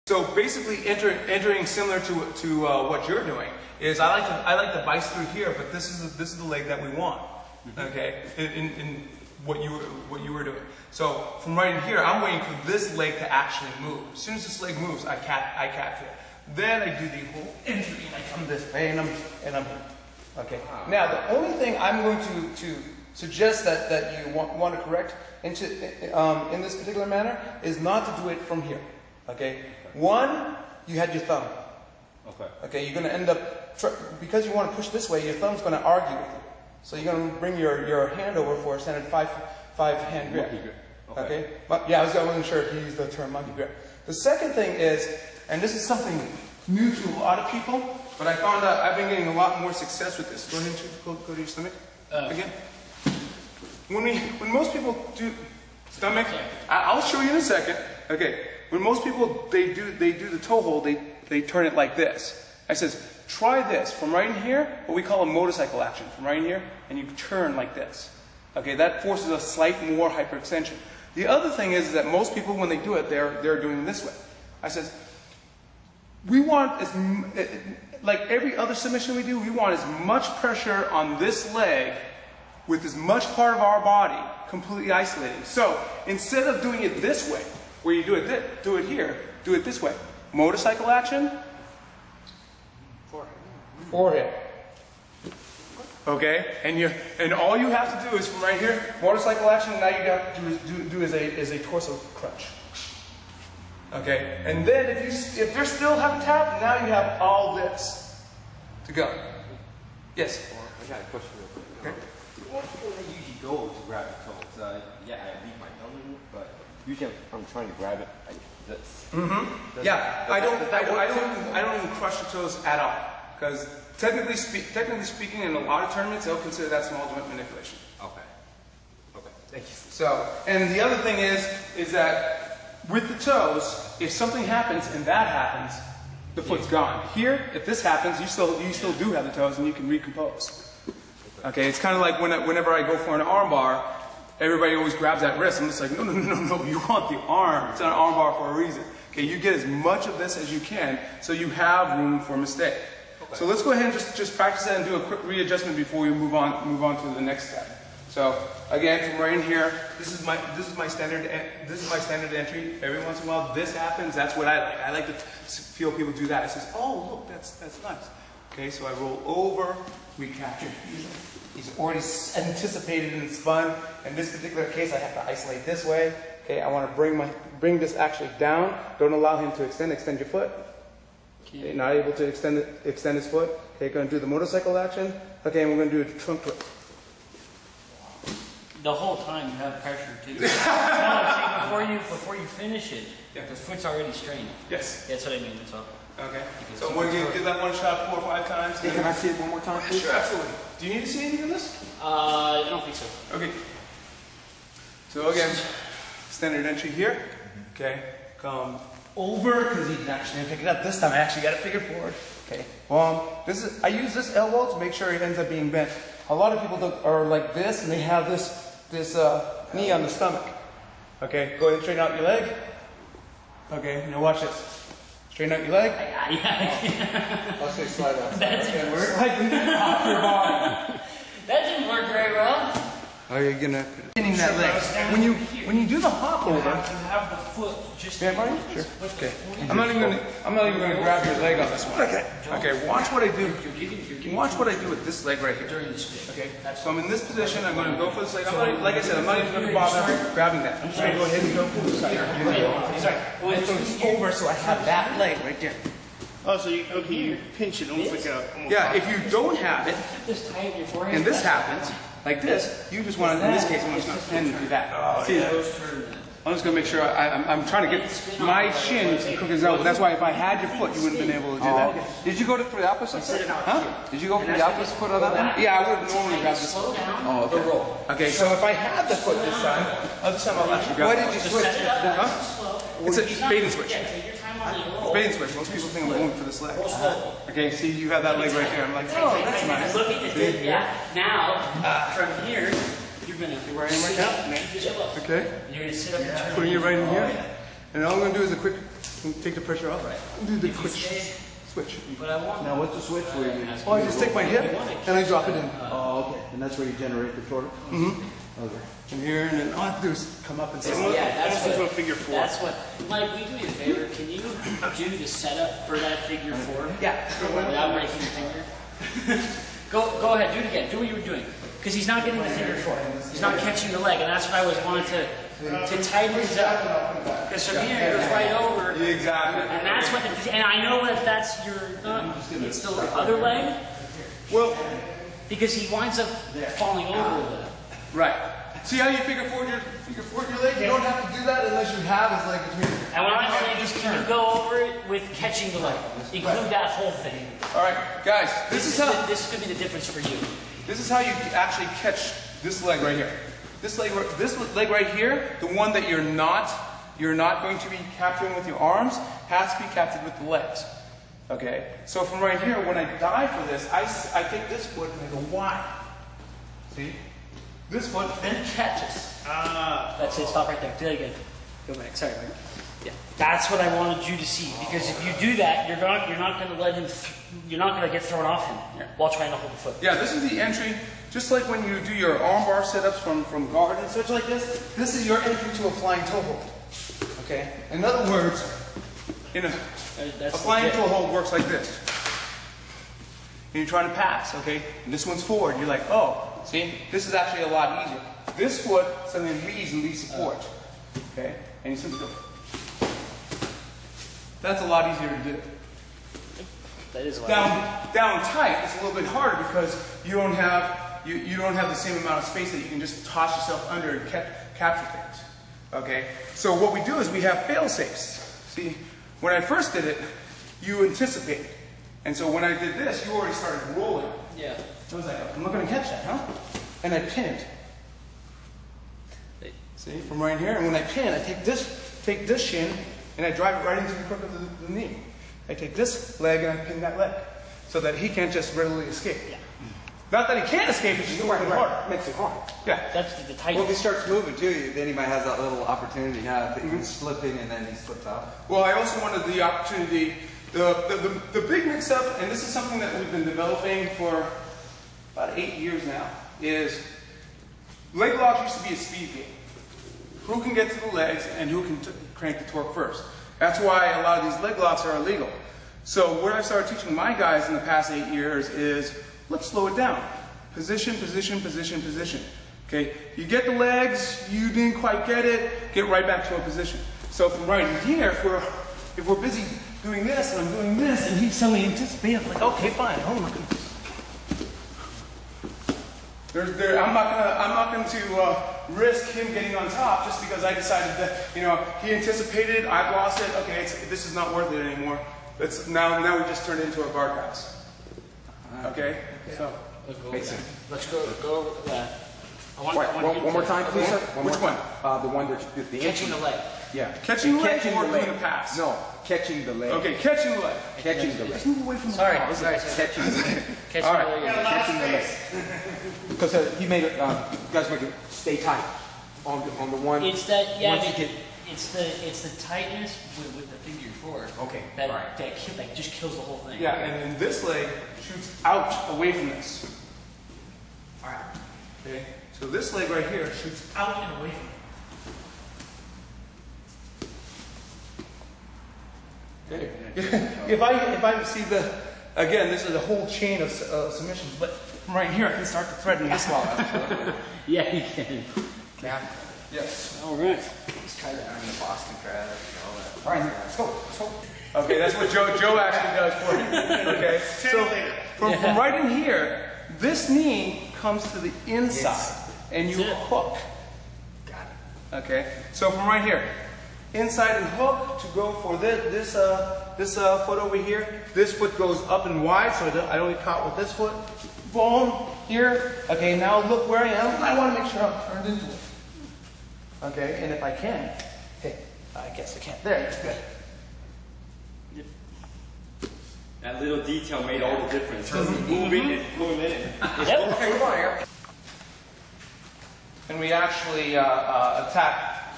So basically, entering similar to what you're doing is I like to vice through here, but this is the leg that we want. Okay, in what you were doing. So from right in here, I'm waiting for this leg to actually move. As soon as this leg moves, I capture it. Then I do the whole entry, and I come this way, and I'm okay. Now the only thing I'm going to suggest that you want to correct in this particular manner is not to do it from here. Okay. One, you had your thumb. Okay. Okay. You're going to end up because you want to push this way. Your thumb's going to argue with you. So you're going to bring your hand over for a standard five hand grip. Monkey grip. Okay. Yeah, I wasn't sure if you used the term monkey grip. The second thing is, and this is something new to a lot of people, but I found out I've been getting a lot more success with this. Go ahead and go to your stomach again. When most people do stomach, I'll show you in a second. Okay. When most people they do the toe hold, they turn it like this. I says, try this from right in here, what we call a motorcycle action. From right in here, and you turn like this. Okay, that forces a slight more hyperextension. The other thing is that most people, when they do it, they're doing it this way. I says, we want like every other submission we do, we want as much pressure on this leg with as much part of our body completely isolating. So instead of doing it this way, where you do it here, do it this way. Motorcycle action. Forehead. Okay, and all you have to do is from right here, motorcycle action. And now you have to do is a torso crunch. Okay, and then if you're still having tap, now you have all this to go. Yes. I got a question real quick. Okay. What do I usually go to grab the toes? Yeah, I leave my thumb in it, but usually I'm trying to grab it like this. Yeah, I don't even crush the toes at all, because technically speaking, in a lot of tournaments, they'll consider that small joint manipulation. Okay. Okay. Thank you. So, and the other thing is that with the toes, if something happens and that happens, the foot's gone. Here, if this happens, you still do have the toes, and you can recompose. Okay, it's kind of like whenever I go for an arm bar, everybody always grabs that wrist. I'm just like, no, you want the arm. It's an arm bar for a reason. Okay, you get as much of this as you can, so you have room for mistake. Okay. So let's go ahead and just practice that and do a quick readjustment before we move on to the next step. So again, from right in here, this is my standard entry. Every once in a while, this happens. That's what I like. I like to feel people do that. It says, oh look, that's nice. Okay, so I roll over, recapture. He's already anticipated and it's fun. In this particular case, I have to isolate this way. Okay, I want to bring this actually down. Don't allow him to extend your foot. Okay, not able to extend his foot. Okay, going to do the motorcycle action. Okay, and we're going to do a trunk twist. The whole time you have pressure too. No, see, before you finish it, the foot's already strained. Yes. That's what I mean. That's all. Okay. So when you give that one shot 4 or 5 times. Hey, can I see it one more time, please? Sure, absolutely. Do you need to see anything of this? I don't think so. Okay. So again, standard entry here. Okay. Come over because he didn't actually pick it up this time. I actually got it figured forward. Okay. I use this elbow to make sure it ends up being bent. A lot of people are like this, and they have this knee on the stomach. Okay. Go ahead and straighten out your leg. Okay. Now watch this. Straighten out your leg. I'll say slide out. That didn't work. Like off your body. That didn't work very well. Are you gonna hitting that leg? When you do the hop over, you have the foot just. Yeah, buddy? Sure. Okay. I'm not even gonna grab your leg on this one. Okay. Okay. Watch what I do. Watch what I do with this leg right here. During the spin. Okay. So I'm in this position. I'm going to go for this leg. Like I said, I'm not even going to bother grabbing that. I'm just going to go ahead and go for the side. It's over, so I have that leg right there. Oh, so you pinch it almost like a. Yeah. If you don't have it, and this happens like this, you just want to. In this case, I'm just going to pin and do that. See, I'm just going to make sure I'm trying to get my shin to cook his elbow. That's why if I had your foot, you wouldn't have been able to do that. Okay. Did you go for the opposite foot? Huh? Did you go for the opposite foot on that one? Yeah, I would normally grab this foot. Oh, okay. Okay, so if I had the foot this time, other time I'll actually grab. Why did you switch? Huh? It's a bait and switch. It's bait and switch. Most people think I'm going for this leg. Okay, see, you have that leg right there. I'm like, oh, that's nice. Look at this. Yeah. Now, from here, you're going to right in right now. Okay. You're going to sit up and turn. Putting it right in here. And all I'm going to do is a quick take the pressure off. Do the quick switch. But I want. Now, what's the switch where you? Oh, I just take my hip and I drop it in. Oh, okay. And that's where you generate the torque? Mm-hmm. Okay. And here, and then all I have to do is come up and say, Yeah, that's This is what. a figure 4. That's what. Mike, will you do me a favor? Can you do the setup for that figure 4? yeah. Without breaking your finger. Go ahead. Do it again. Do what you were doing. Because he's not getting the figure 4. He's not catching the leg, and that's what I was wanting to tighten things up. Because from here it goes right over. Exactly. And that's what. And I know that that's your. It's the other leg. Well, Because he winds up falling over with it. right. See how you figure forward your leg? You don't have to do that unless you have his leg between. And what I'm saying is, can you go over it with catching the leg? Include that whole thing. All right, guys. This could be the difference for you. This is how you actually catch this leg right here. This leg right here, the one that you're not going to be capturing with your arms, has to be captured with the legs. Okay. So from right here, when I dive for this, I take this foot and I go wide. See? This foot then catches. That's it. Stop right there. Do that again. Go back. Sorry, Mike. Yeah. That's what I wanted you to see. Because if you do that, you're not going to let him. You're not going to get thrown off him while trying to hold the foot. Yeah, this is the entry. Just like when you do your armbar setups from guard and such like this is your entry to a flying toe hold. Okay. In other words, a flying toe hold works like this. And you're trying to pass, okay? And this one's forward. You're like, oh, see, this is actually a lot easier. This foot suddenly leaves and leaves support, okay? And you simply go. That's a lot easier to do. That is a lot. Down tight, it's a little bit harder because you don't have the same amount of space that you can just toss yourself under and capture things. Okay? So what we do is we have fail safes. See, when I first did it, you anticipated. And so when I did this, you already started rolling. Yeah. I was like, I'm not going to catch that, huh? And I pinned. See, from right here. And when I pin, I take this shin, and I drive it right into the crook of the knee. I take this leg and I pin that leg, so that he can't just readily escape. Yeah. Not that he can't escape, it's just a little bit harder. Makes it hard. Yeah. That's the tight. Well, if he starts moving too, then he might have that little opportunity. He's slipping and then he slips out. Well, I also wanted the opportunity, the big mix-up, and this is something that we've been developing for about 8 years now, is leg lock used to be a speed game. Who can get to the legs and who can crank the torque first. That's why a lot of these leg locks are illegal. So what I started teaching my guys in the past 8 years is, let's slow it down. Position, position, position, position. Okay, you get the legs, you didn't quite get it, get right back to a position. So from right in here, if we're busy doing this and I'm doing this, and he suddenly anticipates, I'm like, okay, fine, hold on. I'm not going to risk him getting on top just because I decided that, he anticipated, I've lost it, okay, this is not worth it anymore. Now we just turned it into a guard pass. Okay? So, Let's go over that. One more time, please, sir. Which one? The one that's the Catching the leg. Yeah. Catching the leg or leg. doing a pass? No, catching the leg. Okay, catching the leg. Catching the leg. Let's move away from the Sorry. Catching the leg. Catching All right. the leg. Catching the leg. Because you made it, you guys make it stay tight on the one. It's that, yeah, once you get, it's the tightness with the figure 4. Okay, That, alright. that just kills the whole thing. Yeah, and then this leg shoots out away from this. All right. Okay? So this leg right here shoots out and away from it. Okay. If I see again, this is a whole chain of submissions, but from right here I can start to threaten this wall out. Yeah, you can. Yes. All right. He's kind of on the Boston crab and all that. All right, let's go. Let's go. Okay, that's what Joe actually does for me. Okay, so from right in here, this knee comes to the inside, and you hook. Got it. Okay, so from right here, inside and hook to go for this foot over here. This foot goes up and wide, so I don't get caught with this foot. Boom, here. Okay, now look where I am. I want to make sure I'm turned into it. Okay, and if I can, hey, I guess I can't. There, good. That little detail made all the difference. Just moving and pulling in. And we actually attack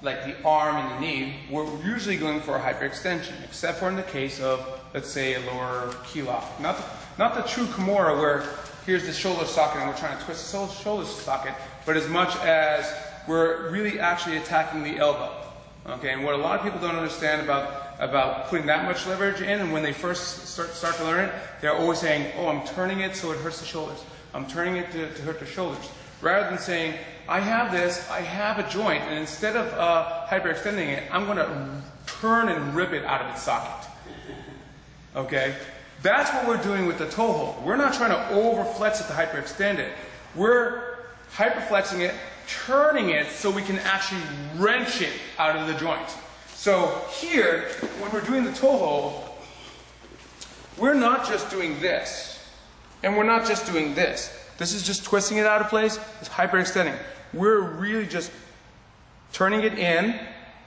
like the arm and the knee, we're usually going for a hyperextension, except for in the case of, let's say, a lower key lock. Not the true Kimura where here's the shoulder socket and we're trying to twist the shoulder socket, but as much as we're really actually attacking the elbow. Okay, and what a lot of people don't understand about putting that much leverage in, and when they first start to learn it, they're always saying, oh, I'm turning it so it hurts the shoulders. I'm turning it to hurt the shoulders. Rather than saying, I have this, I have a joint, and instead of hyperextending it, I'm going to turn and rip it out of its socket. Okay? That's what we're doing with the toe hold. We're not trying to overflex it to hyperextend it. We're hyperflexing it, turning it so we can actually wrench it out of the joint. So here, when we're doing the toe hold, we're not just doing this, and we're not just doing this. This is just twisting it out of place, it's hyperextending. We're really just turning it in,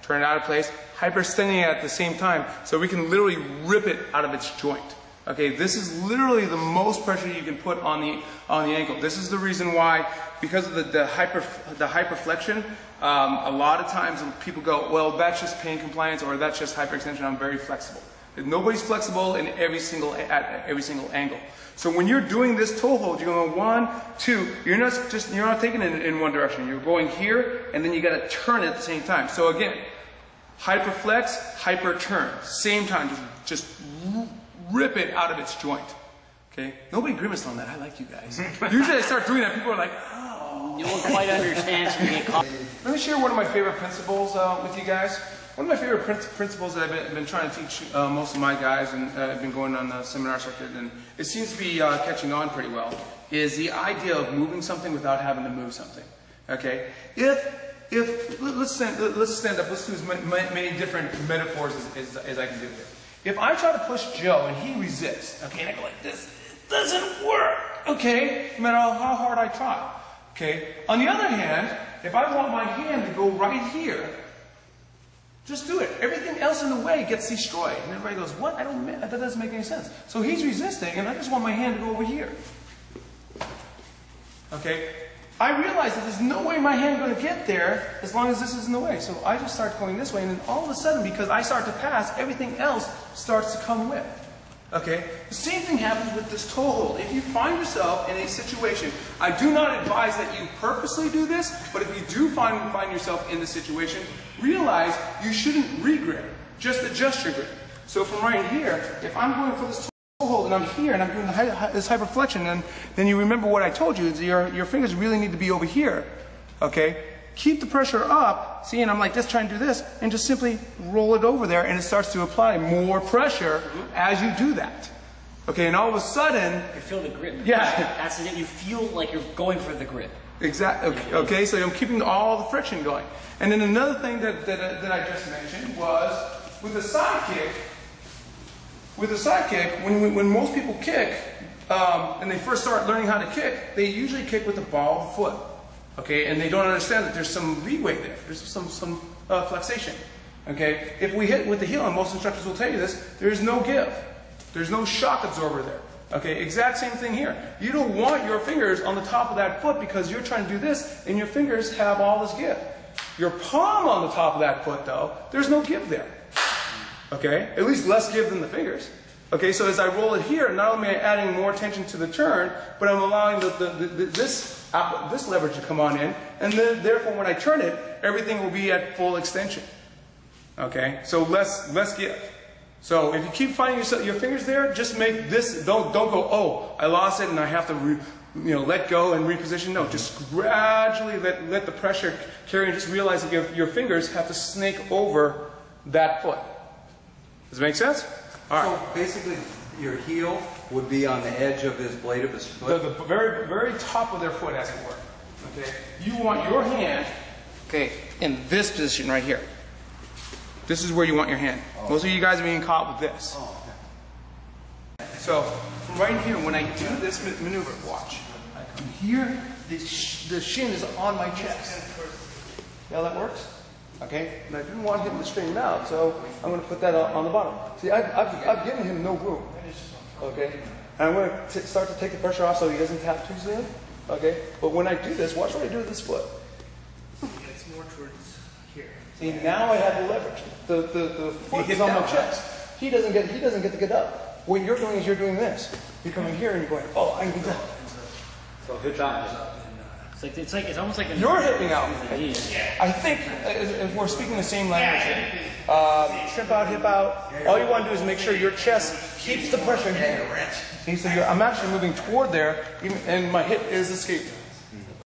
turning it out of place, hyperextending it at the same time, so we can literally rip it out of its joint. Okay, this is literally the most pressure you can put on the ankle. This is the reason why, because of the hyperflexion, a lot of times people go, well, that's just pain compliance, or that's just hyperextension. I'm very flexible. Nobody's flexible in at every single angle. So when you're doing this toe hold, you're going 1, 2. You're not taking it in one direction. You're going here, and then you got to turn it at the same time. So again, hyperflex, hyper-turn, same time. Just rip it out of its joint. Okay? Nobody grimaced on that. I like you guys. Usually I start doing that, people are like, oh. You won't quite understand so you get caught. Let me share one of my favorite principles with you guys. One of my favorite principles that I've been trying to teach most of my guys, and I've been going on the seminar circuit, and it seems to be catching on pretty well, is the idea of moving something without having to move something. Okay? Let's stand up. Let's do as many different metaphors as I can do here. If I try to push Joe and he resists, okay, and I go like this, it doesn't work, okay, no matter how hard I try, okay. On the other hand, if I want my hand to go right here, just do it. Everything else in the way gets destroyed. And everybody goes, what? That doesn't make any sense. So he's resisting, and I just want my hand to go over here. Okay? I realize that there's no way my hand is going to get there as long as this is in the way. So I just start going this way, and then all of a sudden, because I start to pass, everything else starts to come with. Okay? The same thing happens with this toe hold. If you find yourself in a situation, I do not advise that you purposely do this, but if you do find yourself in this situation, realize you shouldn't re-grip. Just adjust your grip. So from right here, if I'm going for this toe hold and I'm here and I'm doing this hyperflexion, then you remember what I told you, is your fingers really need to be over here. Okay? Keep the pressure up, see, and I'm like just trying to do this, and just simply roll it over there, and it starts to apply more pressure as you do that. Okay, and all of a sudden... You feel the grip. Yeah. That's it. You feel like you're going for the grip. Exactly. Okay, so I'm keeping all the friction going. And then another thing that I just mentioned was, with the side kick, when most people kick, and they first start learning how to kick, they usually kick with the ball of the foot. Okay, and they don't understand that there's some leeway there. There's some flexation. Okay, if we hit with the heel, and most instructors will tell you this, there's no give. There's no shock absorber there. Okay, exact same thing here. You don't want your fingers on the top of that foot because you're trying to do this, and your fingers have all this give. Your palm on the top of that foot, though, there's no give there. Okay, at least less give than the fingers. Okay, so as I roll it here, not only am I adding more tension to the turn, but I'm allowing this leverage to come on in, and then therefore when I turn it, everything will be at full extension. Okay, so less give. So if you keep finding your fingers there, just make this. Don't go, oh, I lost it and I have to let go and reposition. No, just gradually let the pressure carry, and just realize that your fingers have to snake over that foot. Does it make sense? All right. So basically, your heel would be on the edge of his blade of his foot? The very, very top of their foot, as it were. Okay? You want your hand, okay, in this position right here. This is where you want your hand. Oh. Most of you guys are being caught with this. Oh, okay. So, from right here, when I do this maneuver, watch. I come here, the shin is on my chest. See how that works? Okay? And I didn't want him to straighten out, so I'm going to put that on the bottom. See, I've given him no room. Okay? And I'm going to start to take the pressure off so he doesn't tap too soon. Okay? But when I do this, watch what I do with this foot. It's more towards here. See, now I have the leverage. The foot is on my chest. He doesn't get to get up. What you're doing is you're doing this. You're coming here and you're going, oh, I can get down. So hip out. It's almost like You're hipping out. I think if we're speaking the same language here, shrimp out, hip out. All you want to do is make sure your chest keeps the pressure here. See, so I'm actually moving toward there, and my hip is escaping.